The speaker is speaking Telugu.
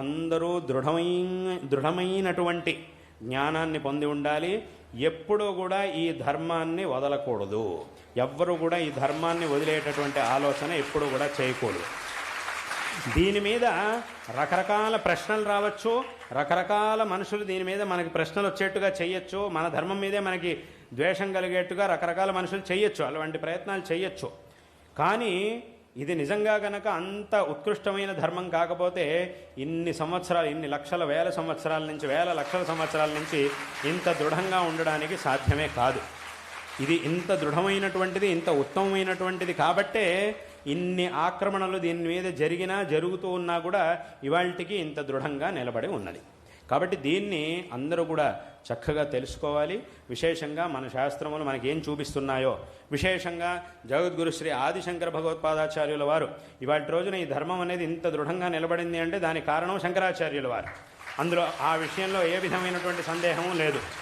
అందరూ దృఢమైనటువంటి జ్ఞానాన్ని పొంది ఉండాలి. ఎప్పుడూ కూడా ఈ ధర్మాన్ని వదలకూడదు. ఎవ్వరూ కూడా ఈ ధర్మాన్ని వదిలేటటువంటి ఆలోచన ఎప్పుడూ కూడా చేయకూడదు. దీని మీద రకరకాల ప్రశ్నలు రావచ్చు, రకరకాల మనుషులు దీని మీద మనకి ప్రశ్నలు వచ్చేట్టుగా చేయొచ్చు, మన ధర్మం మీదే మనకి ద్వేషం కలిగేట్టుగా రకరకాల మనుషులు చేయొచ్చు, అలాంటి ప్రయత్నాలు చేయొచ్చు. కానీ ఇది నిజంగా గనక అంత ఉత్కృష్టమైన ధర్మం కాకపోతే ఇన్ని సంవత్సరాలు, ఇన్ని లక్షల వేల సంవత్సరాల నుంచి, వేల లక్షల సంవత్సరాల నుంచి ఇంత దృఢంగా ఉండడానికి సాధ్యమే కాదు. ఇది ఇంత దృఢమైనటువంటిది, ఇంత ఉత్తమమైనటువంటిది కాబట్టే ఇన్ని ఆక్రమణలు దీని మీద జరిగినా, జరుగుతూ ఉన్నా కూడా ఇవాళకి ఇంత దృఢంగా నిలబడి ఉన్నది. కాబట్టి దీన్ని అందరూ కూడా చక్కగా తెలుసుకోవాలి. విశేషంగా మన శాస్త్రములు మనకేం చూపిస్తున్నాయో, విశేషంగా జగద్గురు శ్రీ ఆదిశంకర భగవత్పాదాచార్యుల వారు ఇవాళ రోజున ఈ ధర్మం అనేది ఇంత దృఢంగా నిలబడింది అంటే దానికి కారణం శంకరాచార్యుల వారు. అందులో ఆ విషయంలో ఏ విధమైనటువంటి సందేహము లేదు.